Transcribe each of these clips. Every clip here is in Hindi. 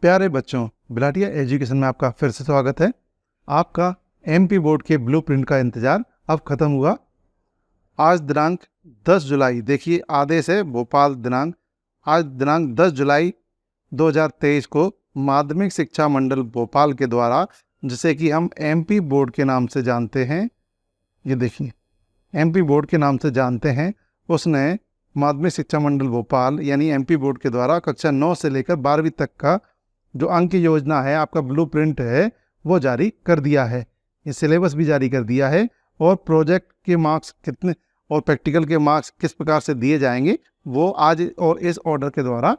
प्यारे बच्चों, बिलाटिया एजुकेशन में आपका फिर से स्वागत है। आपका एमपी बोर्ड के ब्लूप्रिंट का इंतज़ार अब ख़त्म हुआ। आज दिनांक 10 जुलाई, देखिए आदेश है भोपाल दिनांक, आज दिनांक 10 जुलाई 2023 को माध्यमिक शिक्षा मंडल भोपाल के द्वारा, जिसे कि हम एमपी बोर्ड के नाम से जानते हैं, ये देखिए एमपी बोर्ड के नाम से जानते हैं, उसने माध्यमिक शिक्षा मंडल भोपाल यानी एमपी बोर्ड के द्वारा कक्षा 9 से लेकर 12वीं तक का जो अंक योजना है, आपका ब्लूप्रिंट है, वो जारी कर दिया है। ये सिलेबस भी जारी कर दिया है और प्रोजेक्ट के मार्क्स कितने और प्रैक्टिकल के मार्क्स किस प्रकार से दिए जाएंगे वो आज और इस ऑर्डर के द्वारा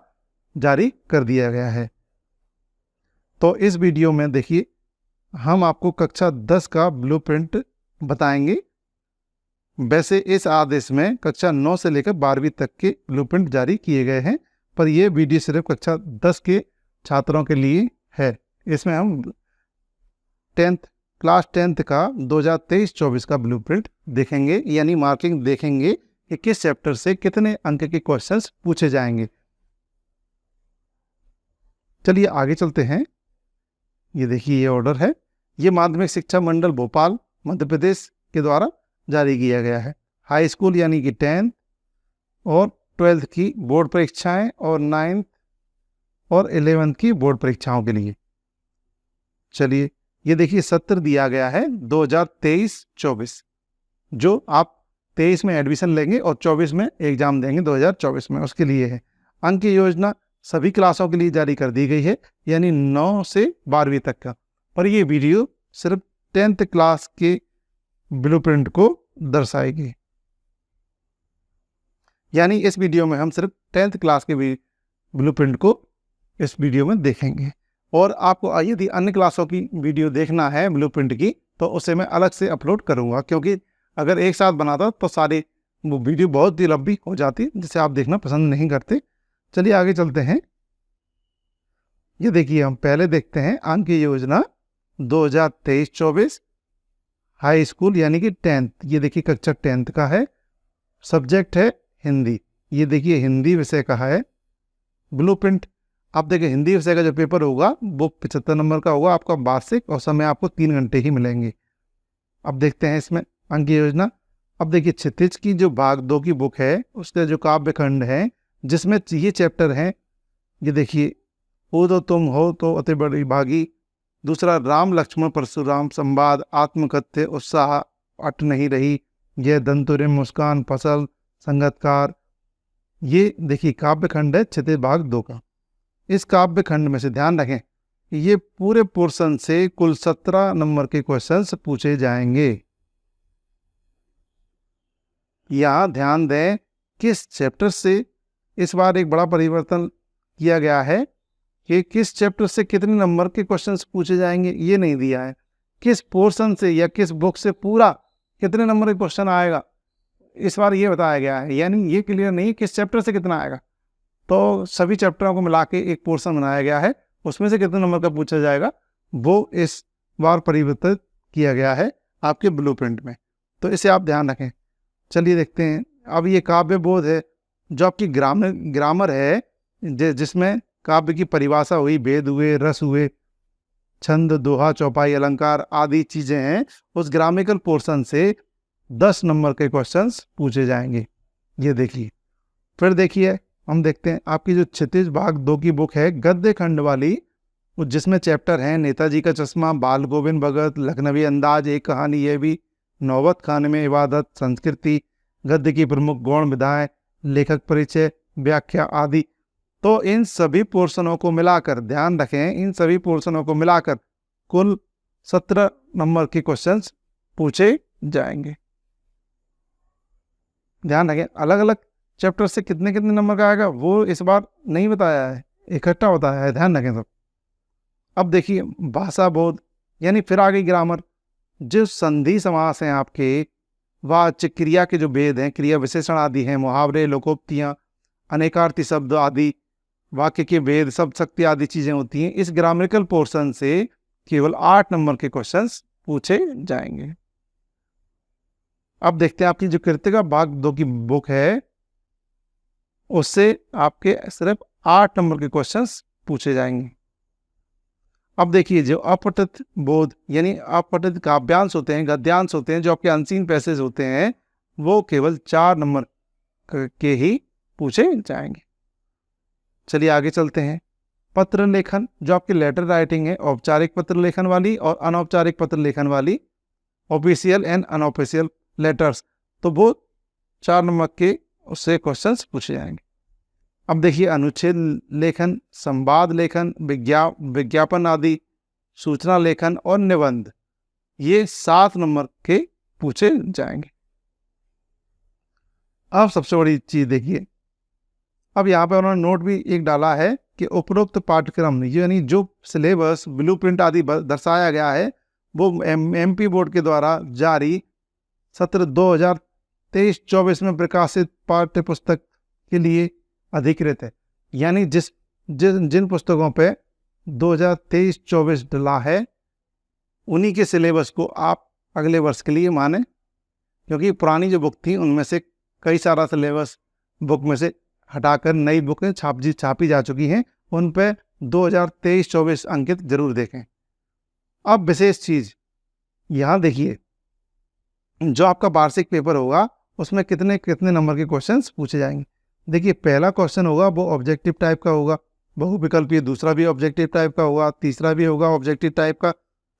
जारी कर दिया गया है। तो इस वीडियो में देखिए हम आपको कक्षा 10 का ब्लूप्रिंट बताएंगे। वैसे इस आदेश में कक्षा 9 से लेकर 12वीं तक के ब्लूप्रिंट जारी किए गए हैं, पर यह वीडियो सिर्फ कक्षा 10 के छात्रों के लिए है। इसमें हम क्लास 10th का 2023-24 का ब्लूप्रिंट देखेंगे, यानी मार्किंग देखेंगे कि किस चैप्टर से कितने अंक के क्वेश्चंस पूछे जाएंगे। चलिए आगे चलते हैं। ये देखिए ये ऑर्डर है, ये माध्यमिक शिक्षा मंडल भोपाल मध्य प्रदेश के द्वारा जारी किया गया है। हाई स्कूल यानी कि 10th और 12th की बोर्ड परीक्षाएं और 9th और 11th की बोर्ड परीक्षाओं के लिए। चलिए ये देखिए सत्र दिया गया है 2023-24, जो आप 23 में एडमिशन लेंगे और 24 में एग्जाम देंगे 2024 में, उसके लिए है। अंक योजना सभी क्लासों के लिए जारी कर दी गई है, यानी 9 से 12वीं तक का, पर ये वीडियो सिर्फ 10th क्लास के ब्लूप्रिंट को दर्शाएगी। यानी इस वीडियो में हम सिर्फ 10th क्लास के ब्लूप्रिंट को इस वीडियो में देखेंगे, और आपको यदि अन्य क्लासों की वीडियो देखना है ब्लूप्रिंट की तो उसे मैं अलग से अपलोड करूंगा, क्योंकि अगर एक साथ बनाता तो सारी वो वीडियो बहुत ही लंबी हो जाती, जिसे आप देखना पसंद नहीं करते। चलिए आगे चलते हैं। ये देखिए हम पहले देखते हैं अंक योजना 2023-24 हाई स्कूल यानी कि 10th। ये देखिए कक्षा 10th का है, सब्जेक्ट है हिंदी। ये देखिए हिंदी विषय का है ब्लूप्रिंट। आप देखिए हिंदी विषय का जो पेपर होगा वो 75 नंबर का होगा आपका वार्षिक, और समय आपको 3 घंटे ही मिलेंगे। अब देखते हैं इसमें अंक योजना। अब देखिए क्षितिज की जो भाग 2 की बुक है, उसके जो काव्य खंड है, जिसमें ये चैप्टर हैं, ये देखिए हो तो तुम हो तो अति बड़ी भागी, दूसरा राम लक्ष्मण परशुराम संवाद, आत्मकथ्य, उत्साह, अट नहीं रही, यह दंतुरे, मुस्कान, फसल, संगतकार। ये देखिए काव्य खंड है क्षितिज भाग 2 का। इस काव्य खंड में से ध्यान रखें ये पूरे पोर्शन से कुल 17 नंबर के क्वेश्चंस पूछे जाएंगे। यहां ध्यान दें किस चैप्टर से इस बार एक बड़ा परिवर्तन किया गया है कि किस चैप्टर से कितने नंबर के क्वेश्चंस पूछे जाएंगे ये नहीं दिया है, किस पोर्शन से या किस बुक से पूरा कितने नंबर का क्वेश्चन आएगा इस बार ये बताया गया है। यानी ये क्लियर नहीं किस चैप्टर से कितना आएगा, तो सभी चैप्टरों को मिला के एक पोर्शन बनाया गया है, उसमें से कितने नंबर का पूछा जाएगा वो इस बार परिवर्तित किया गया है आपके ब्लूप्रिंट में, तो इसे आप ध्यान रखें। चलिए देखते हैं। अब ये काव्य बोध है, जो आपकी ग्रामर है, जिसमें काव्य की परिभाषा हुई, भेद हुए, रस हुए, छंद, दोहा, चौपाई, अलंकार आदि चीजें हैं, उस ग्रामिकल पोर्शन से 10 नंबर के क्वेश्चंस पूछे जाएंगे। ये देखिए। फिर देखिए हम देखते हैं आपकी जो क्षितिज भाग 2 की बुक है गद्य खंड वाली, जिसमें चैप्टर हैं नेताजी का चश्मा, बाल गोविंद भगत, लखनवी अंदाज, एक कहानी ये भी, नौबत खाने में इबादत, संस्कृति, गद्य की प्रमुख गौण विधाएं, लेखक परिचय, व्याख्या आदि। तो इन सभी पोर्शनों को मिलाकर, ध्यान रखें, इन सभी पोर्शनों को मिलाकर कुल 17 नंबर के क्वेश्चंस पूछे जाएंगे। ध्यान रखें अलग अलग चैप्टर से कितने कितने नंबर का आएगा वो इस बार नहीं बताया है, इकट्ठा बताया है, ध्यान रखें सब। अब देखिए भाषा बोध, यानी फिर आ गई ग्रामर। जो संधि समास हैं आपके, वाच्य क्रिया के जो भेद हैं, क्रिया विशेषण आदि हैं, मुहावरे, लोकोक्तियां, अनेकार्थी शब्द आदि, वाक्य के भेद, शब्द शक्ति आदि चीजें होती हैं। इस ग्रामेटिकल पोर्शन से केवल 8 नंबर के क्वेश्चंस पूछे जाएंगे। अब देखते हैं आपकी जो कृतिका भाग 2 की बुक है, उससे आपके सिर्फ 8 नंबर के क्वेश्चंस पूछे जाएंगे। अब देखिए जो अपठित बोध यानी अपठित काव्यांश होते हैं, गद्यांश होते हैं, जो आपके अनसीन पैसेज होते हैं, वो केवल 4 नंबर के ही पूछे जाएंगे। चलिए आगे चलते हैं। पत्र लेखन, जो आपकी लेटर राइटिंग है, औपचारिक पत्र लेखन वाली और अनौपचारिक पत्र लेखन वाली, ऑफिशियल एंड अनऑफिशियल लेटर्स, तो वो 4 नंबर के उससे क्वेश्चंस पूछे जाएंगे। अब देखिए अनुच्छेद लेखन, संवाद लेखन, विज्ञापन आदि, सूचना लेखन और निबंध, ये 7 नंबर के पूछे जाएंगे। अब सबसे बड़ी चीज देखिए, अब यहाँ पे उन्होंने नोट भी एक डाला है कि उपरोक्त पाठ्यक्रम यानी जो सिलेबस, ब्लूप्रिंट आदि दर्शाया गया है, वो एमपी बोर्ड के द्वारा जारी सत्र 2023-24 में प्रकाशित पाठ्य पुस्तक के लिए अधिकृत है। यानी जिन पुस्तकों पे 2023-24 डला है, उन्हीं के सिलेबस को आप अगले वर्ष के लिए माने, क्योंकि पुरानी जो बुक थी उनमें से कई सारा सिलेबस बुक में से हटाकर नई बुकें छापी जा चुकी हैं, उन पे 2023-24 अंकित जरूर देखें। अब विशेष चीज यहाँ देखिए, जो आपका वार्षिक पेपर होगा उसमें कितने कितने नंबर के क्वेश्चंस पूछे जाएंगे। देखिए पहला क्वेश्चन होगा वो ऑब्जेक्टिव टाइप का होगा, बहुविकल्पीय, दूसरा भी ऑब्जेक्टिव टाइप का होगा, तीसरा भी होगा ऑब्जेक्टिव टाइप का,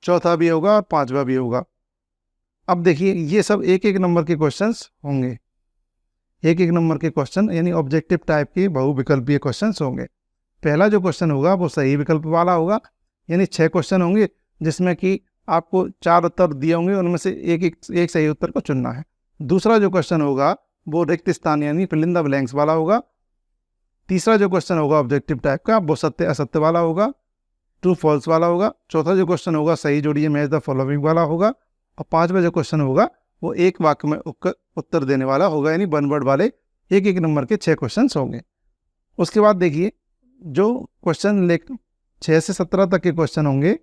चौथा भी होगा और 5वां भी होगा। अब देखिए ये सब एक एक नंबर के क्वेश्चंस होंगे, एक एक नंबर के क्वेश्चन यानी ऑब्जेक्टिव टाइप के बहुविकल्पीय क्वेश्चंस होंगे। पहला जो क्वेश्चन होगा वो सही विकल्प वाला होगा, यानी 6 क्वेश्चन होंगे जिसमें कि आपको 4 उत्तर दिए होंगे, उनमें से एक सही उत्तर को चुनना है। दूसरा जो क्वेश्चन होगा वो रिक्त स्थान यानी फिल इन द ब्लैंक्स वाला होगा। तीसरा जो क्वेश्चन होगा ऑब्जेक्टिव टाइप का, वो सत्य असत्य वाला होगा, ट्रू फॉल्स वाला होगा। चौथा जो क्वेश्चन होगा सही जोड़िए मैच द फॉलोइंग वाला होगा। और 5वां जो क्वेश्चन होगा वो एक वाक्य में उत्तर देने वाला होगा, यानी 1 वर्ड वाले एक एक नंबर के 6 क्वेश्चन होंगे। उसके बाद देखिए जो क्वेश्चन 6 से 17 तक के क्वेश्चन होंगे,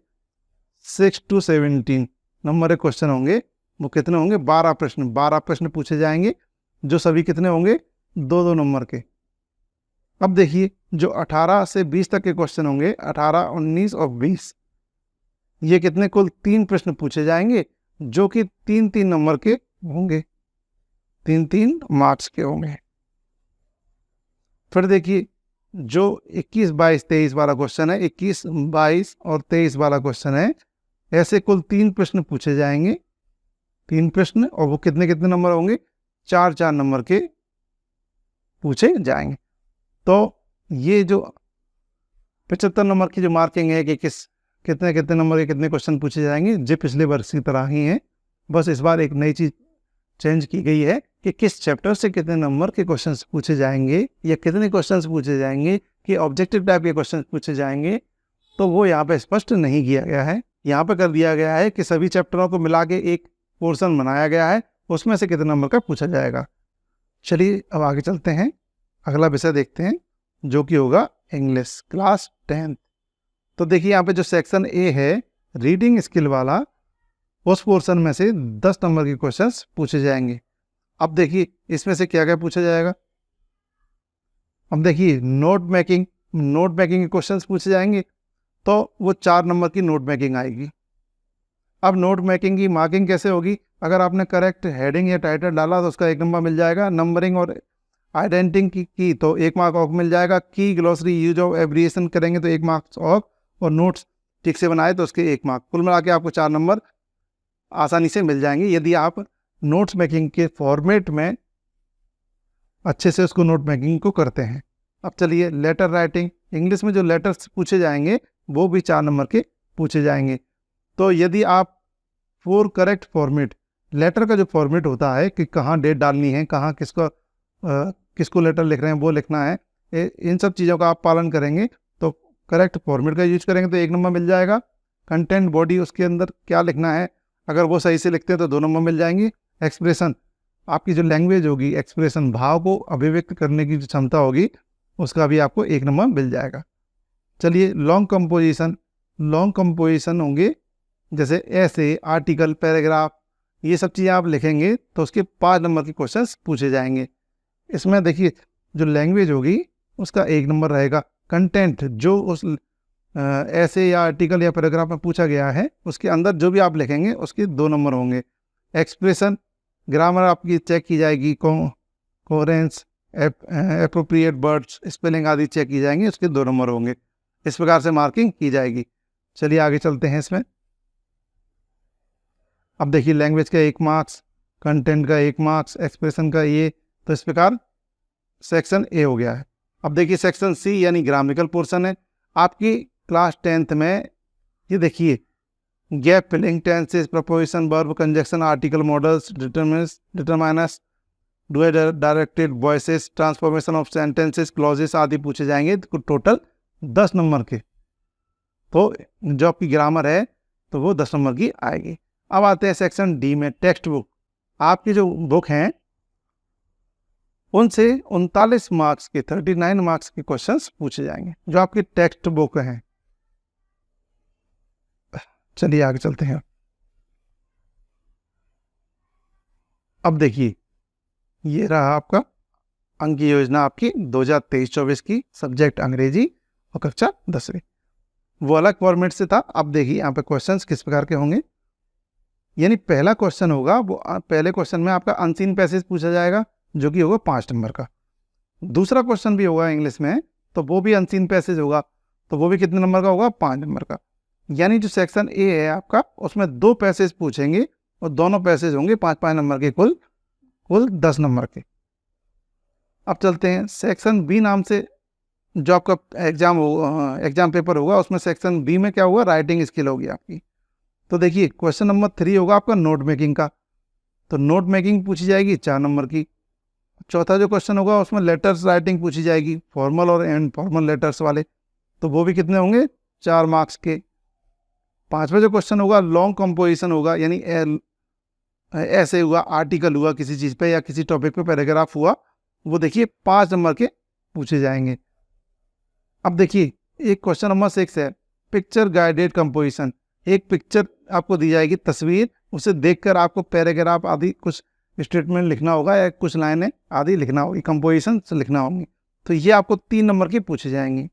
6 to 17 नंबर के क्वेश्चन होंगे, वो कितने होंगे? 12 प्रश्न। 12 प्रश्न पूछे जाएंगे, जो सभी कितने होंगे? 2-2 नंबर के। अब देखिए जो 18 से 20 तक के क्वेश्चन होंगे, 18, 19 और 20, ये कितने? कुल 3 प्रश्न पूछे जाएंगे, जो कि 3-3 नंबर के होंगे, 3-3 मार्क्स के होंगे। फिर देखिए जो 21, 22, 23 वाला क्वेश्चन है, 21, 22 और 23 वाला क्वेश्चन है, ऐसे कुल 3 प्रश्न पूछे जाएंगे, 3 प्रश्न, और वो कितने कितने नंबर होंगे? 4-4 नंबर के पूछे जाएंगे। तो ये जो 75 नंबर की जो मार्किंग है कि कितने कितने नंबर के कितने क्वेश्चन पूछे जाएंगे, जो पिछले वर्ष की तरह ही है, बस इस बार एक नई चीज चेंज की गई है कि किस चैप्टर से कितने नंबर के क्वेश्चंस पूछे जाएंगे या कितने क्वेश्चंस पूछे जाएंगे, कि ऑब्जेक्टिव टाइप के क्वेश्चंस पूछे जाएंगे, तो वो यहाँ पे स्पष्ट नहीं किया गया है। यहाँ पे कर दिया गया है कि सभी चैप्टरों को मिला के एक पोर्शन बनाया गया है, उसमें से कितने नंबर का पूछा जाएगा। चलिए अब आगे चलते हैं, अगला विषय देखते हैं, जो कि होगा इंग्लिश क्लास 10th। तो देखिए यहाँ पे जो सेक्शन ए है रीडिंग स्किल वाला, उस पोर्शन में से 10 नंबर के क्वेश्चंस पूछे जाएंगे। अब देखिए इसमें से क्या क्या पूछा जाएगा। अब देखिए नोट मेकिंग के क्वेश्चंस पूछे जाएंगे, तो वो 4 नंबर की नोट मेकिंग आएगी। अब नोट मेकिंग की मार्किंग कैसे होगी? अगर आपने करेक्ट हेडिंग या टाइटल डाला तो उसका 1 नंबर मिल जाएगा, नंबरिंग और आइडेंटिटी की तो 1 मार्क ऑफ मिल जाएगा, की ग्लोसरी यूज ऑफ एब्रिएशन करेंगे तो 1 मार्क्स ऑफ, और नोट्स ठीक से बनाए तो उसके 1 मार्क। कुल मिला के आपको 4 नंबर आसानी से मिल जाएंगे यदि आप नोट्स मेकिंग के फॉर्मेट में अच्छे से उसको नोट मेकिंग को करते हैं। अब चलिए लेटर राइटिंग, इंग्लिश में जो लेटर्स पूछे जाएंगे वो भी 4 नंबर के पूछे जाएंगे। तो यदि आप फॉर करेक्ट फॉर्मेट, लेटर का जो फॉर्मेट होता है कि कहाँ डेट डालनी है, कहाँ किसको लेटर लिख रहे हैं वो लिखना है, इन सब चीज़ों का आप पालन करेंगे तो करेक्ट फॉर्मेट का यूज करेंगे तो 1 नंबर मिल जाएगा। कंटेंट बॉडी, उसके अंदर क्या लिखना है, अगर वो सही से लिखते हैं तो 2 नंबर मिल जाएंगे। एक्सप्रेशन, आपकी जो लैंग्वेज होगी, एक्सप्रेशन, भाव को अभिव्यक्त करने की जो क्षमता होगी, उसका भी आपको 1 नंबर मिल जाएगा। चलिए लॉन्ग कंपोजिशन होंगे, जैसे ऐसे, आर्टिकल, पैराग्राफ, ये सब चीज़ें आप लिखेंगे तो उसके 5 नंबर के क्वेश्चंस पूछे जाएंगे। इसमें देखिए जो लैंग्वेज होगी उसका 1 नंबर रहेगा। कंटेंट, जो उस ऐसे या आर्टिकल या पैराग्राफ में पूछा गया है, उसके अंदर जो भी आप लिखेंगे उसके 2 नंबर होंगे। एक्सप्रेशन, ग्रामर आपकी चेक की जाएगी, कोहेरेंस, एप्रोप्रिएट वर्ड्स, स्पेलिंग आदि चेक की जाएंगी, उसके 2 नंबर होंगे। इस प्रकार से मार्किंग की जाएगी। चलिए आगे चलते हैं इसमें। अब देखिए लैंग्वेज का 1 मार्क्स, कंटेंट का 1 मार्क्स, एक्सप्रेशन का ये, तो इस प्रकार सेक्शन ए हो गया है। अब देखिए सेक्शन सी यानी ग्रामेटिकल पोर्शन है। आपकी क्लास 10th में ये देखिए gap filling, tenses, preposition, verb, conjunction, article modals, determiners, do directed voices, transformation of sentences, clauses आदि पूछे जाएंगे, टोटल 10 नंबर के। तो जो आपकी ग्रामर है तो वो 10 नंबर की आएगी। अब आते हैं सेक्शन डी में, टेक्स्ट बुक। आपकी जो बुक हैं उनसे 39 मार्क्स के 39 मार्क्स के क्वेश्चंस पूछे जाएंगे, जो आपकी टेक्स्ट बुक हैं। चलिए आगे चलते हैं। अब देखिए ये रहा आपका अंक की योजना आपकी 2023-24 की, सब्जेक्ट अंग्रेजी और कक्षा 10वीं। वो अलग फॉर्मेट से था। अब देखिए यहाँ पे क्वेश्चंस किस प्रकार के होंगे। यानी पहला क्वेश्चन होगा, वो पहले क्वेश्चन में आपका अनसीन पैसेज पूछा जाएगा, जो कि होगा 5 नंबर का। दूसरा क्वेश्चन भी होगा इंग्लिश में, तो वो भी अनसीन पैसेज होगा, तो वो भी कितने नंबर का होगा, 5 नंबर का। यानी जो सेक्शन ए है आपका, उसमें 2 पैसेज पूछेंगे और दोनों पैसेज होंगे 5-5 नंबर के, कुल 10 नंबर के। अब चलते हैं सेक्शन बी नाम से जो आपका एग्जाम पेपर होगा, उसमें सेक्शन बी में क्या होगा, राइटिंग स्किल होगी आपकी। तो देखिए क्वेश्चन नंबर 3 होगा आपका नोट मेकिंग का, तो नोट मेकिंग पूछी जाएगी 4 नंबर की। चौथा जो क्वेश्चन होगा उसमें लेटर्स राइटिंग पूछी जाएगी, फॉर्मल और एंड फॉर्मल लेटर्स वाले, तो वो भी कितने होंगे, 4 मार्क्स के। 5वां जो क्वेश्चन होगा लॉन्ग कंपोजिशन होगा, यानी ऐसे हुआ, आर्टिकल हुआ किसी चीज़ पे या किसी टॉपिक पे पैराग्राफ हुआ, वो देखिए 5 नंबर के पूछे जाएंगे। अब देखिए एक क्वेश्चन नंबर 6 है पिक्चर गाइडेड कंपोजिशन। एक पिक्चर आपको दी जाएगी, तस्वीर, उसे देखकर आपको पैराग्राफ आदि कुछ स्टेटमेंट लिखना होगा या कुछ लाइनें आदि लिखना होगी, कंपोजिशन से लिखना होंगी, तो ये आपको 3 नंबर की पूछे जाएंगे।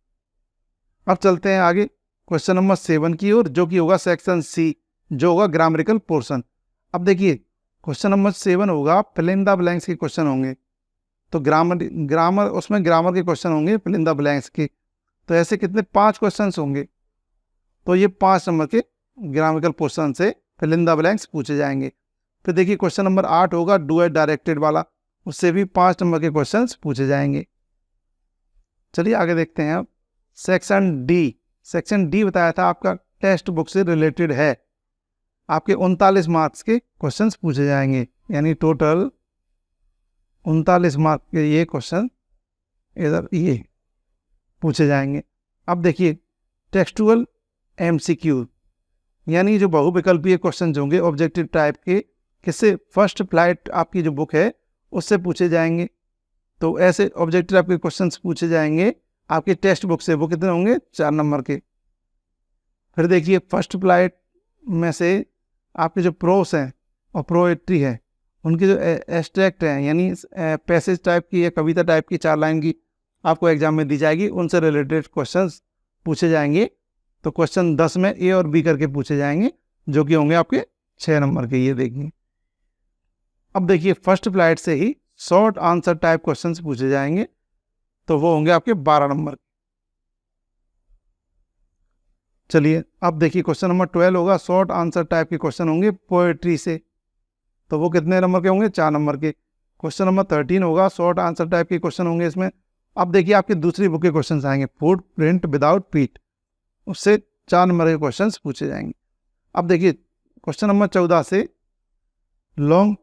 अब चलते हैं आगे क्वेश्चन नंबर 7 की ओर, जो कि होगा सेक्शन सी, जो होगा ग्रामेटिकल पोर्शन। अब देखिए क्वेश्चन नंबर 7 होगा फिल इन द ब्लैंक्स के क्वेश्चन होंगे, तो ग्रामर उसमें ग्रामर के क्वेश्चन होंगे फिल इन द ब्लैंक्स के। तो ऐसे कितने 5 क्वेश्चन होंगे, तो ये 5 नंबर के ग्रामेटिकल पोर्शन से फिल इन द ब्लैंक्स पूछे जाएंगे। फिर देखिए क्वेश्चन नंबर 8 होगा डू डायरेक्टेड वाला, उससे भी 5 नंबर के क्वेश्चंस पूछे जाएंगे। चलिए आगे देखते हैं। अब सेक्शन डी बताया था आपका टेक्स्ट बुक से रिलेटेड है, आपके 39 मार्क्स के क्वेश्चंस पूछे जाएंगे, यानी टोटल 39 मार्क के ये क्वेश्चन इधर ये पूछे जाएंगे। अब देखिए टेक्सटुअल एमसीक्यू, यानी जो बहुविकल्पीय क्वेश्चन होंगे ऑब्जेक्टिव टाइप के, किससे, फर्स्ट फ्लाइट आपकी जो बुक है उससे पूछे जाएंगे। तो ऐसे ऑब्जेक्टिव टाइप के क्वेश्चंस पूछे जाएंगे आपके टेक्स्ट बुक से, वो कितने होंगे, 4 नंबर के। फिर देखिए फर्स्ट फ्लाइट में से आपके जो प्रोस हैं और प्रोएट्री है, उनकी जो एब्स्ट्रैक्ट हैं, यानी पैसेज टाइप की या कविता टाइप की 4 लाइन की आपको एग्जाम में दी जाएगी, उनसे रिलेटेड क्वेश्चंस पूछे जाएंगे। तो क्वेश्चन 10 में ए और बी करके पूछे जाएंगे, जो कि होंगे आपके 6 नंबर के। ये देखिए अब देखिए फर्स्ट फ्लाइट से ही शॉर्ट आंसर टाइप क्वेश्चंस पूछे जाएंगे, तो वो होंगे आपके 12 नंबर। चलिए अब देखिए क्वेश्चन नंबर 12 होगा शॉर्ट आंसर टाइप के क्वेश्चन होंगे पोएट्री से, तो वो कितने नंबर के होंगे, 4 नंबर के। क्वेश्चन नंबर 13 होगा शॉर्ट आंसर टाइप के क्वेश्चन होंगे इसमें। अब देखिए आपकी दूसरी बुक के क्वेश्चन आएंगे फुट प्रिंट विदाउट पीट, उससे 4 नंबर के क्वेश्चन पूछे जाएंगे। अब देखिए क्वेश्चन नंबर 14 से लॉन्ग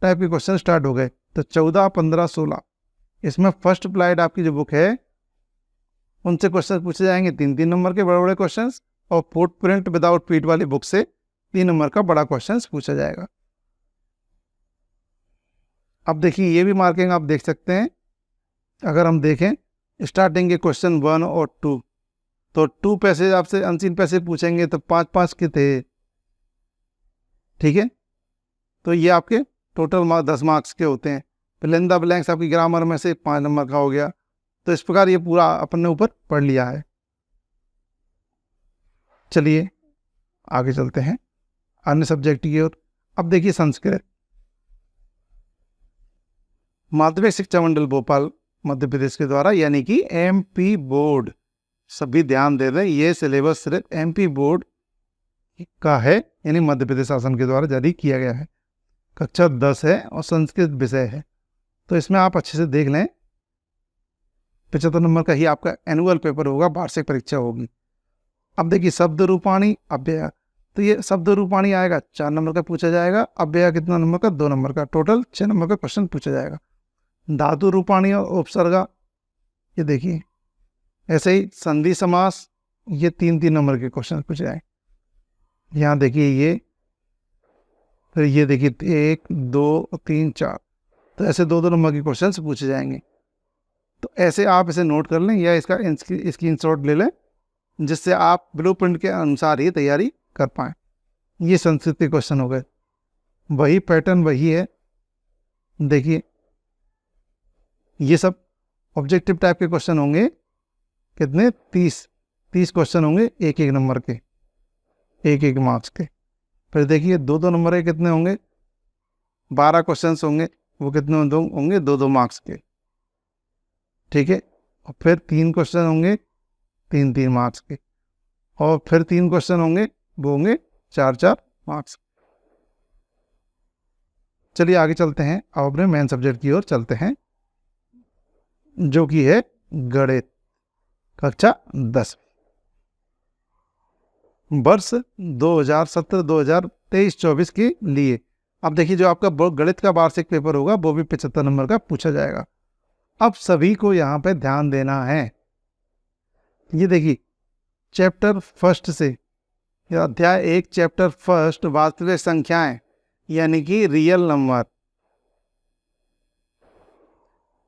टाइप के क्वेश्चन स्टार्ट हो गए, तो 14, 15, 16 इसमें फर्स्ट फ्लाइट आपकी जो बुक है उनसे क्वेश्चन पूछे जाएंगे 3-3 नंबर के बड़े बड़े क्वेश्चंस, और फुट प्रिंट विदाउट पीट वाली बुक से 3 नंबर का बड़ा क्वेश्चन पूछा जाएगा। अब देखिए ये भी मार्किंग आप देख सकते हैं। अगर हम देखें स्टार्टिंग के क्वेश्चन 1 और 2, तो 2 पैसेज आपसे अनसीन पैसेज पूछेंगे, तो 5-5 के थे, ठीक है। तो ये आपके टोटल 10 मार्क्स के होते हैं। फिल इन द ब्लैंक्स आपकी ग्रामर में से 5 नंबर का हो गया। तो इस प्रकार ये पूरा अपन ने ऊपर पढ़ लिया है। चलिए आगे चलते हैं अन्य सब्जेक्ट की ओर। अब देखिए संस्कृत। माध्यमिक शिक्षा मंडल भोपाल मध्य प्रदेश के द्वारा यानी कि एमपी बोर्ड, सभी ध्यान दे दें, ये सिलेबस सिर्फ एमपी बोर्ड का है, यानी मध्य प्रदेश शासन के द्वारा जारी किया गया है। कक्षा 10 है और संस्कृत विषय है, तो इसमें आप अच्छे से देख लें। 75 नंबर का ही आपका एनुअल पेपर होगा, वार्षिक परीक्षा होगी। अब देखिए शब्द रूपाणी अव्यय, तो ये शब्द रूपाणी आएगा 4 नंबर का पूछा जाएगा। अव्यय कितना नंबर का? 2 नंबर का। टोटल 6 नंबर का क्वेश्चन पूछा जाएगा। धातु रूपाणी और उपसर्गा, ये देखिए ऐसे ही संधि समास, ये 3-3 नंबर के क्वेश्चन पूछे जाए। यहाँ देखिए ये, फिर ये देखिए 1 2 3 4, तो ऐसे 2-2 नंबर के क्वेश्चन पूछे जाएंगे। तो ऐसे आप इसे नोट कर लें या इसका स्क्रीनशॉट ले लें, जिससे आप ब्लूप्रिंट के अनुसार ही तैयारी कर पाएँ। ये संस्कृत के क्वेश्चन हो गए, वही पैटर्न वही है। देखिए ये सब ऑब्जेक्टिव टाइप के क्वेश्चन होंगे, कितने? 30 क्वेश्चन होंगे, 1-1 नंबर के, 1-1 मार्क्स के। फिर देखिए 2-2 नंबर के कितने होंगे? 12 क्वेश्चन होंगे, वो कितने होंगे? 2-2 मार्क्स के, ठीक है। और फिर 3 क्वेश्चन होंगे 3-3 मार्क्स के, और फिर 3 क्वेश्चन होंगे, वो होंगे 4-4 मार्क्स। चलिए आगे चलते हैं, अब अपने मेन सब्जेक्ट की ओर चलते हैं, जो कि है गणित, कक्षा 10। वर्ष 2017-2023-24 के लिए अब देखिए जो आपका गणित का वार्षिक पेपर होगा वो भी 75 नंबर का पूछा जाएगा। अब सभी को यहाँ पे ध्यान देना है। ये देखिए चैप्टर फर्स्ट से, अध्याय 1 चैप्टर फर्स्ट वास्तविक संख्याएं यानी कि रियल नंबर,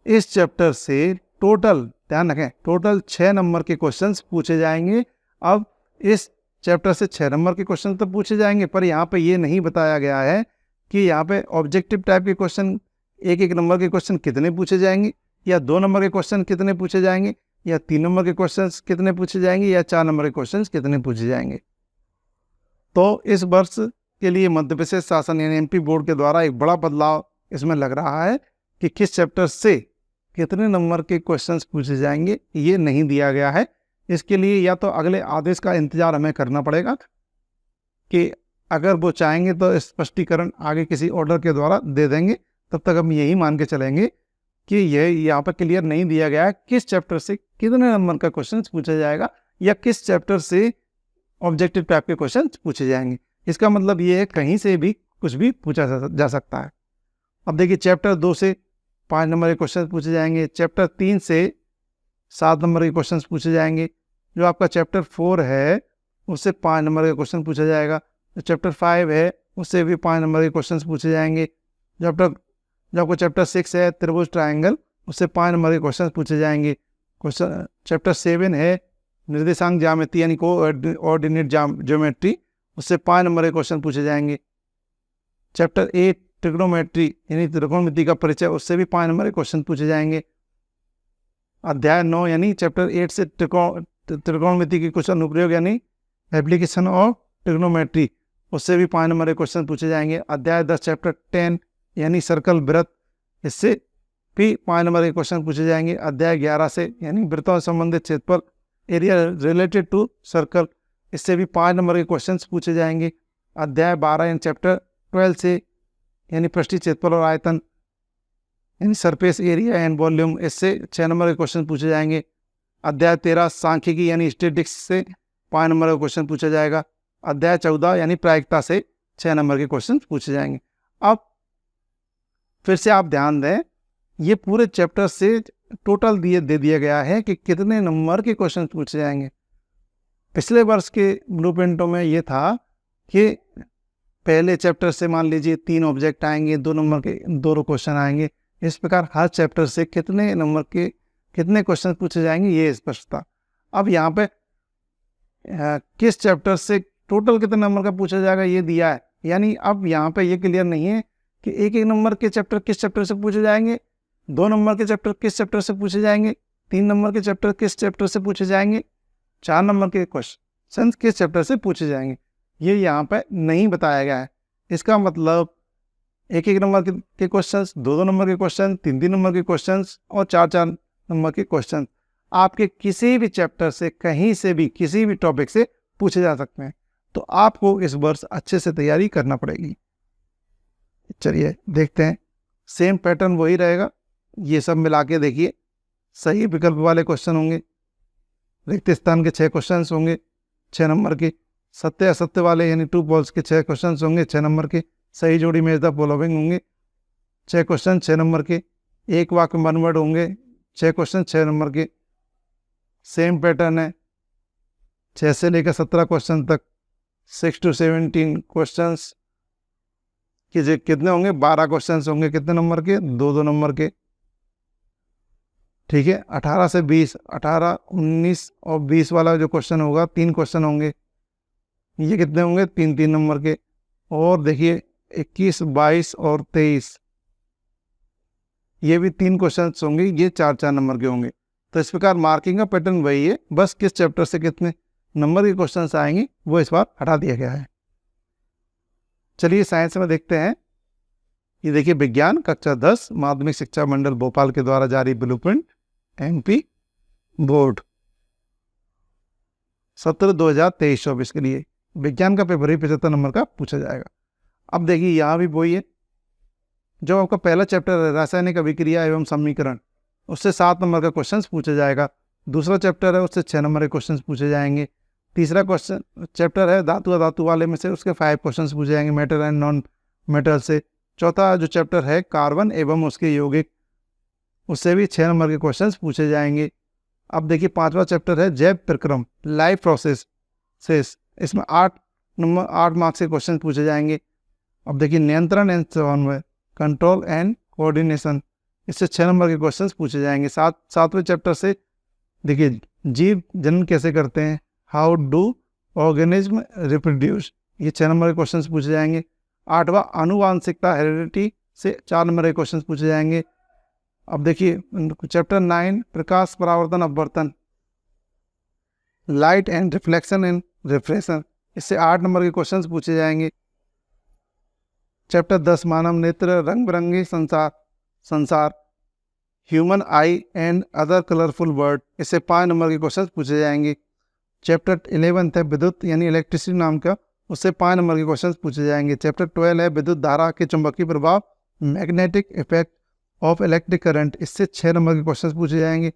इस चैप्टर से टोटल, ध्यान रखें, टोटल 6 नंबर के क्वेश्चंस पूछे जाएंगे। अब इस चैप्टर से 6 नंबर के क्वेश्चन तो पूछे जाएंगे, पर यहाँ पे ये नहीं बताया गया है कि यहाँ पे ऑब्जेक्टिव टाइप के क्वेश्चन 1-1 नंबर के क्वेश्चन कितने पूछे जाएंगे, या 2 नंबर के क्वेश्चन कितने पूछे जाएंगे, या 3 नंबर के क्वेश्चन कितने पूछे जाएंगे, या 4 नंबर के क्वेश्चन कितने पूछे जाएंगे। तो इस वर्ष के लिए मध्य प्रदेश शासन यानी एमपी बोर्ड के द्वारा एक बड़ा बदलाव इसमें लग रहा है कि किस चैप्टर से कितने नंबर के क्वेश्चंस पूछे जाएंगे, ये नहीं दिया गया है। इसके लिए या तो अगले आदेश का इंतजार हमें करना पड़ेगा, कि अगर वो चाहेंगे तो स्पष्टीकरण आगे किसी ऑर्डर के द्वारा दे देंगे। तब तक हम यही मान के चलेंगे कि यह यहाँ पर क्लियर नहीं दिया गया है किस चैप्टर से कितने नंबर का क्वेश्चन पूछा जाएगा, या किस चैप्टर से ऑब्जेक्टिव टाइप के क्वेश्चन पूछे जाएंगे। इसका मतलब ये है कहीं से भी कुछ भी पूछा जा सकता है। अब देखिए चैप्टर 2 से 5 नंबर के क्वेश्चन पूछे जाएंगे, चैप्टर 3 से 7 नंबर के क्वेश्चन पूछे जाएंगे, जो आपका चैप्टर 4 है उससे 5 नंबर का क्वेश्चन पूछा जाएगा, जो चैप्टर 5 है उससे भी 5 नंबर के क्वेश्चन पूछे जाएंगे, जो आपका चैप्टर 6 है त्रिभुज ट्रायंगल, उससे 5 नंबर के क्वेश्चन पूछे जाएंगे। क्वेश्चन चैप्टर 7 है निर्देशांक ज्यामिति यानी कोऑर्डिनेट ज्योमेट्री, उससे 5 नंबर के क्वेश्चन पूछे जाएंगे। चैप्टर 8 ट्रिग्नोमेट्री यानी त्रिकोणमिति का परिचय, उससे भी 5 नंबर के क्वेश्चन पूछे जाएंगे। अध्याय 9 यानी चैप्टर 8 से त्रिकोणमिति के कुछ अनुप्रयोग यानी एप्लीकेशन ऑफ ट्रिग्नोमेट्री, उससे भी 5 नंबर के क्वेश्चन पूछे जाएंगे। अध्याय 10 चैप्टर 10 यानी सर्कल वृत्त, इससे भी 5 नंबर के क्वेश्चन पूछे जाएंगे। अध्याय 11 से यानी वृत्तों से संबंधित क्षेत्रफल एरिया रिलेटेड टू सर्कल, इससे भी 5 नंबर के क्वेश्चन पूछे जाएंगे। अध्याय 12 यानी चैप्टर 12 से यानी पृष्ठीय क्षेत्रफल और आयतन यानी सरफेस एरिया एंड वॉल्यूम, इससे 6 नंबर के क्वेश्चन पूछे जाएंगे। अध्याय 13 सांख्यिकी यानी स्टैटिस्टिक्स से 5 नंबर का क्वेश्चन पूछा जाएगा। अध्याय 14 यानी प्रायिकता से 6 नंबर के क्वेश्चन पूछे जाएंगे। अब फिर से आप ध्यान दें, ये पूरे चैप्टर से टोटल दे दिया गया है कि कितने नंबर के क्वेश्चन पूछे जाएंगे। पिछले वर्ष के ब्लूप्रिंटों में ये था कि पहले चैप्टर से मान लीजिए 3 ऑब्जेक्ट आएंगे, 2 नंबर के 2 क्वेश्चन आएंगे। इस प्रकार हर चैप्टर से कितने नंबर के कितने क्वेश्चन पूछे जाएंगे ये स्पष्ट था। अब यहाँ पे किस चैप्टर से टोटल कितने नंबर का पूछा जाएगा ये दिया है, यानी अब यहाँ पे ये क्लियर नहीं है कि 1-1 नंबर के चैप्टर किस चैप्टर से पूछे जाएंगे, 2 नंबर के चैप्टर किस चैप्टर से पूछे जाएंगे, 3 नंबर के चैप्टर किस चैप्टर से पूछे जाएंगे, 4 नंबर के क्वेश्चन किस चैप्टर से पूछे जाएंगे, ये यहाँ पे नहीं बताया गया है। इसका मतलब 1-1 नंबर के क्वेश्चंस, 2-2 नंबर के क्वेश्चन, 3-3 नंबर के क्वेश्चंस और 4-4 नंबर के क्वेश्चन आपके किसी भी चैप्टर से, कहीं से भी, किसी भी टॉपिक से पूछे जा सकते हैं। तो आपको इस वर्ष अच्छे से तैयारी करना पड़ेगी। चलिए देखते हैं, सेम पैटर्न वही रहेगा। ये सब मिला के देखिए, सही विकल्प वाले क्वेश्चन होंगे, रिक्त स्थान के 6 क्वेश्चन होंगे 6 नंबर के, सत्य असत्य वाले यानी ट्रू फॉल्स के 6 क्वेश्चन होंगे 6 नंबर के, सही जोड़ी में द फॉलोइंग होंगे 6 क्वेश्चन 6 नंबर के, एक वाक्य वन वर्ड होंगे 6 क्वेश्चन 6 नंबर के। सेम पैटर्न है, 6 से लेकर 17 क्वेश्चन तक, 6 to 17 क्वेश्चन कि कितने होंगे, 12 क्वेश्चन होंगे कितने नंबर के, 2-2 नंबर के। ठीक है, 18 से 20, 18, 19 और 20 वाला जो क्वेश्चन होगा 3 क्वेश्चन होंगे, ये कितने होंगे, 3-3 नंबर के। और देखिए 21, 22 और 23, ये भी 3 क्वेश्चन होंगे, ये 4-4 नंबर के होंगे। तो इस प्रकार मार्किंग का पैटर्न वही है, बस किस चैप्टर से कितने नंबर के क्वेश्चन आएंगे वो इस बार हटा दिया गया है। चलिए साइंस में देखते हैं। ये देखिए, विज्ञान कक्षा 10 माध्यमिक शिक्षा मंडल भोपाल के द्वारा जारी ब्लूप्रिंट एमपी बोर्ड सत्र 2023-24 के लिए विज्ञान का पेपर ही 75 नंबर का पूछा जाएगा। अब देखिए यहाँ भी वही है, जो आपका पहला चैप्टर है रासायनिक अभिक्रिया एवं समीकरण, उससे 7 नंबर का क्वेश्चन पूछा जाएगा। दूसरा चैप्टर है, उससे 6 नंबर के क्वेश्चन पूछे जाएंगे। तीसरा क्वेश्चन चैप्टर है धातु अधातु वाले में से, उसके 5 क्वेश्चन पूछे जाएंगे मेटल एंड नॉन मेटल से। चौथा जो चैप्टर है कार्बन एवं उसके यौगिक, उससे भी 6 नंबर के क्वेश्चन पूछे जाएंगे। अब देखिए 5वां चैप्टर है जैव प्रक्रम लाइफ प्रोसेस, इसमें 8 मार्क्स के क्वेश्चन पूछे जाएंगे। अब देखिए नियंत्रण एंड समन्वय कंट्रोल एंड कोऑर्डिनेशन, इससे 6 नंबर के क्वेश्चन पूछे जाएंगे। 7वें चैप्टर से देखिए जीव जन्म कैसे करते हैं, हाउ डू ऑर्गेनिज्म रिप्रोड्यूस, ये 6 नंबर के क्वेश्चन पूछे जाएंगे। 8वां आनुवांशिकता हेरिडिटी से 4 नंबर के क्वेश्चन पूछे जाएंगे। अब देखिए चैप्टर 9 प्रकाश परावर्तन अपवर्तन light and reflection and refraction, इससे 8 नंबर के क्वेश्चन पूछे जाएंगे। चैप्टर 10 मानव नेत्र रंग बिरंगे संसार human I and other colourful word, इससे 5 नंबर के क्वेश्चन पूछे जाएंगे। चैप्टर 11 है विद्युत यानी इलेक्ट्रिसिटी नाम का, उससे 5 नंबर के क्वेश्चन पूछे जाएंगे। चैप्टर 12 है विद्युत धारा के चुंबकीय प्रभाव magnetic effect of electric current, इससे 6 नंबर के क्वेश्चन पूछे जाएंगे।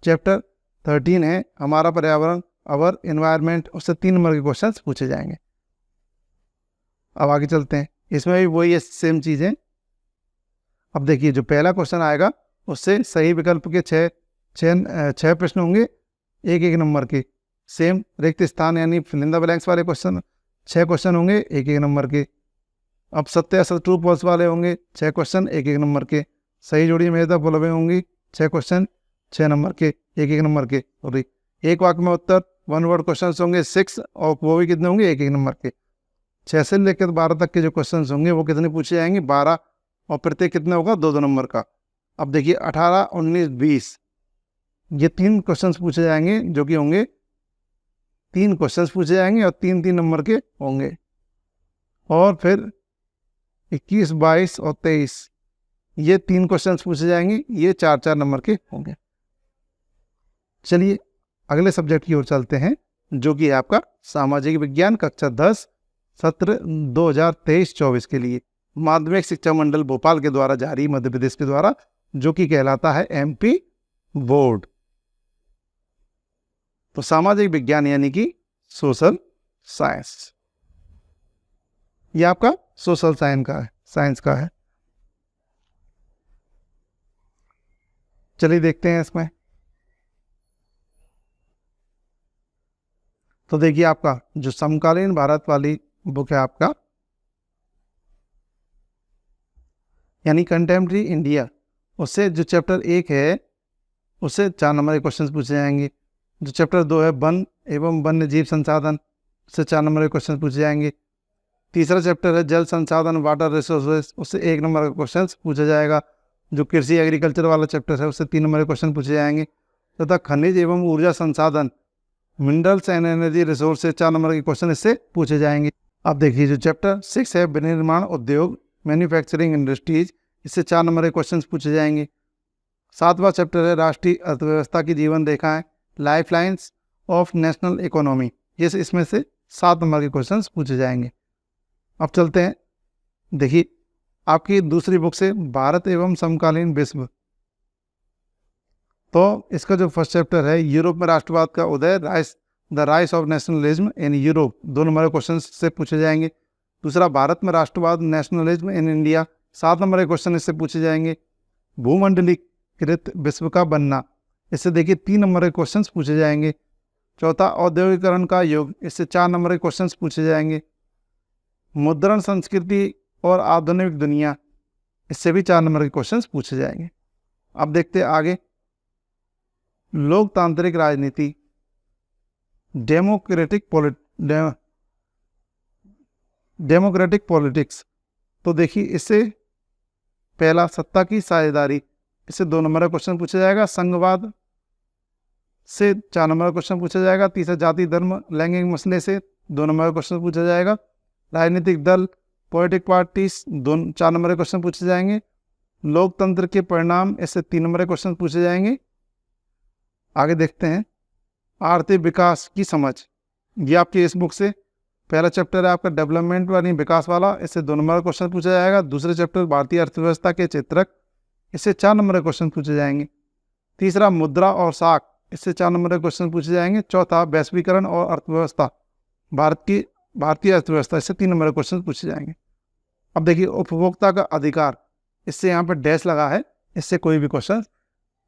चैप्टर 13 है हमारा पर्यावरण अवर एनवायरनमेंट, उससे 3 नंबर के क्वेश्चन पूछे जाएंगे। अब आगे चलते हैं, इसमें भी वही है, सेम चीज़ें। अब देखिए जो पहला क्वेश्चन आएगा उससे सही विकल्प के 6 प्रश्न होंगे 1-1 नंबर के। सेम रिक्त स्थान यानी फिल इन द ब्लैंक्स वाले क्वेश्चन 6 क्वेश्चन होंगे 1-1 नंबर के। अब सत्य असत्य ट्रू फॉल्स वाले होंगे 6 क्वेश्चन 1-1 नंबर के। सही जोड़ी में द फॉलोइंग होंगी 6 क्वेश्चन 6 नंबर के, 1-1 नंबर के। और एक वाक्य में उत्तर 1 वर्ड क्वेश्चन होंगे 6, और वो भी कितने होंगे 1-1 नंबर के। 6 से लेकर 12 तक के जो क्वेश्चन होंगे वो कितने पूछे जाएंगे 12, और प्रत्येक कितना होगा 2-2 नंबर का। अब देखिए 18, 19, 20 ये 3 क्वेश्चन पूछे जाएंगे, जो कि होंगे 3 क्वेश्चन पूछे जाएंगे और 3-3 नंबर के होंगे। और फिर 21, 22 और 23 ये 3 क्वेश्चन पूछे जाएंगे, ये 4-4 नंबर के होंगे। चलिए अगले सब्जेक्ट की ओर चलते हैं, जो कि है आपका सामाजिक विज्ञान कक्षा 10 सत्र 2023-24 के लिए माध्यमिक शिक्षा मंडल भोपाल के द्वारा जारी, मध्य प्रदेश के द्वारा, जो कि कहलाता है एमपी बोर्ड। तो सामाजिक विज्ञान यानी कि सोशल साइंस, ये आपका सोशल साइंस का है। चलिए देखते हैं इसमें। तो देखिए आपका जो समकालीन भारत वाली बुक है आपका यानी कंटेम्प्रेरी इंडिया, उससे जो चैप्टर 1 है उससे 4 नंबर के क्वेश्चन पूछे जाएंगे। जो चैप्टर 2 है वन एवं वन्य जीव संसाधन, उससे 4 नंबर के क्वेश्चन पूछे जाएंगे। तीसरा चैप्टर है जल संसाधन वाटर रिसोर्सेज, उससे 1 नंबर का क्वेश्चन पूछा जाएगा। जो कृषि एग्रीकल्चर वाला चैप्टर है उससे 3 नंबर के क्वेश्चन पूछे जाएंगे। तथा खनिज एवं ऊर्जा संसाधन मिनरल्स एंड एनर्जी रिसोर्स से 4 नंबर के क्वेश्चन इससे पूछे जाएंगे। अब देखिए जो चैप्टर 6 है विनिर्माण उद्योग मैन्युफैक्चरिंग इंडस्ट्रीज, इससे 4 नंबर के क्वेश्चन पूछे जाएंगे। 7वां चैप्टर है राष्ट्रीय अर्थव्यवस्था की जीवन रेखाएं life lines of national economy, ये इसमें से 7 नंबर के क्वेश्चन पूछे जाएंगे। अब चलते हैं, देखिए आपकी दूसरी बुक से भारत एवं समकालीन विश्व, तो इसका जो फर्स्ट चैप्टर है यूरोप में राष्ट्रवाद का उदय the rise of nationalism in Europe, 2 number के क्वेश्चन से पूछे जाएंगे। दूसरा भारत में राष्ट्रवाद नेशनलिज्म इन इंडिया, 7 नंबर के क्वेश्चन इससे पूछे जाएंगे। भूमंडलीकृत विश्व का बनना, इससे देखिए 3 नंबर के क्वेश्चन पूछे जाएंगे। चौथा औद्योगिकरण का युग, इससे 4 नंबर के क्वेश्चन पूछे जाएंगे। मुद्रण संस्कृति और आधुनिक दुनिया, इससे भी 4 नंबर के क्वेश्चन पूछे जाएंगे। अब देखते हैं आगे, लोकतांत्रिक राजनीति डेमोक्रेटिक पॉलिटिक्स, तो देखिए इससे पहला सत्ता की साझेदारी, इससे 2 नंबर का क्वेश्चन पूछा जाएगा। संघवाद से 4 नंबर का क्वेश्चन पूछा जाएगा। तीसरा जाति धर्म लैंगिक मसले से 2 नंबर का क्वेश्चन पूछा जाएगा। राजनीतिक दल पॉलिटिक पार्टीज 4 नंबर के क्वेश्चन पूछे जाएंगे। लोकतंत्र के परिणाम, इससे 3 नंबर के क्वेश्चन पूछे जाएंगे। आगे देखते हैं आर्थिक विकास की समझ, ये आपकी इस बुक से पहला चैप्टर है आपका डेवलपमेंट वाली विकास वाला, इससे 2 नंबर का क्वेश्चन पूछा जाएगा। दूसरे चैप्टर भारतीय अर्थव्यवस्था के चित्रक, इससे 4 नंबर के क्वेश्चन पूछे जाएंगे। तीसरा मुद्रा और साख, इससे 4 नंबर के क्वेश्चन पूछे जाएंगे। चौथा वैश्वीकरण और अर्थव्यवस्था, भारतीय अर्थव्यवस्था, इससे 3 नंबर के क्वेश्चन पूछे जाएंगे। अब देखिए उपभोक्ता का अधिकार, इससे यहाँ पर डैश लगा है, इससे कोई भी क्वेश्चन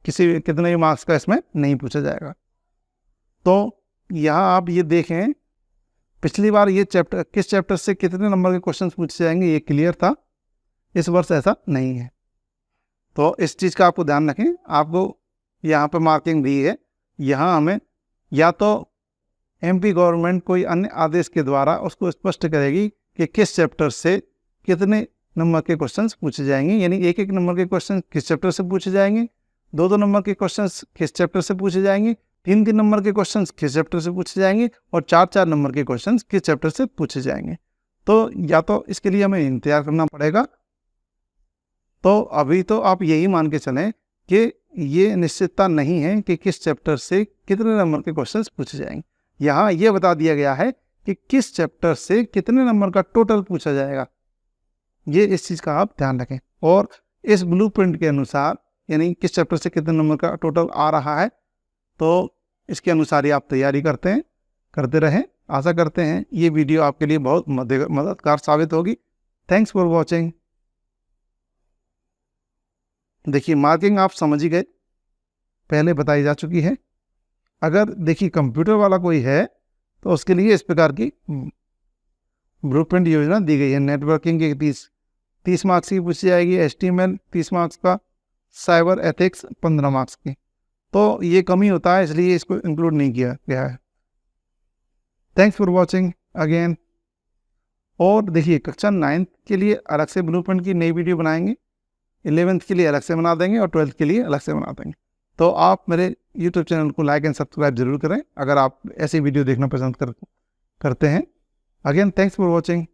कितने भी मार्क्स का इसमें नहीं पूछा जाएगा। तो यहाँ आप ये देखें पिछली बार ये चैप्टर किस चैप्टर से कितने नंबर के क्वेश्चन पूछे जाएंगे ये क्लियर था, इस वर्ष ऐसा नहीं है। तो इस चीज़ का आपको ध्यान रखें। आपको यहाँ पे मार्किंग दी है, यहाँ हमें या तो एमपी गवर्नमेंट कोई अन्य आदेश के द्वारा उसको स्पष्ट करेगी कि किस चैप्टर से कितने नंबर के क्वेश्चंस पूछे जाएंगे, यानी 1-1 नंबर के क्वेश्चन किस चैप्टर से पूछे जाएंगे, 2-2 नंबर के क्वेश्चंस किस चैप्टर से पूछे जाएंगे, 3-3 नंबर के क्वेश्चंस किस चैप्टर से पूछे जाएंगे और 4-4 नंबर के क्वेश्चंस किस चैप्टर से पूछे जाएंगे। तो या तो इसके लिए हमें इंतजार करना पड़ेगा, तो अभी तो आप यही मान के चलें कि ये निश्चितता नहीं है कि किस चैप्टर से कितने नंबर के क्वेश्चंस पूछे जाएंगे। यहाँ ये बता दिया गया है कि किस चैप्टर से कितने नंबर का टोटल पूछा जाएगा, ये इस चीज़ का आप ध्यान रखें। और इस ब्लूप्रिंट के अनुसार यानी किस चैप्टर से कितने नंबर का टोटल आ रहा है, तो इसके अनुसार ही आप तैयारी करते रहें। आशा करते हैं ये वीडियो आपके लिए बहुत मददगार साबित होगी। Thanks for watching. देखिए मार्किंग आप समझ ही गए, पहले बताई जा चुकी है। अगर देखिए कंप्यूटर वाला कोई है तो उसके लिए इस प्रकार की ब्लूप्रिंट योजना दी गई है। नेटवर्किंग की 30 मार्क्स की पूछी जाएगी, HTML 30 मार्क्स का, साइबर एथिक्स 15 मार्क्स की। तो ये कमी होता है इसलिए इसको इंक्लूड नहीं किया गया है। Thanks for watching again. और देखिए कक्षा 9th के लिए अलग से ब्लूप्रिंट की नई वीडियो बनाएंगे, 11th के लिए अलग से बना देंगे और 12th के लिए अलग से बना देंगे। तो आप मेरे YouTube चैनल को लाइक एंड सब्सक्राइब जरूर करें अगर आप ऐसी वीडियो देखना पसंद करते हैं। Again thanks for watching.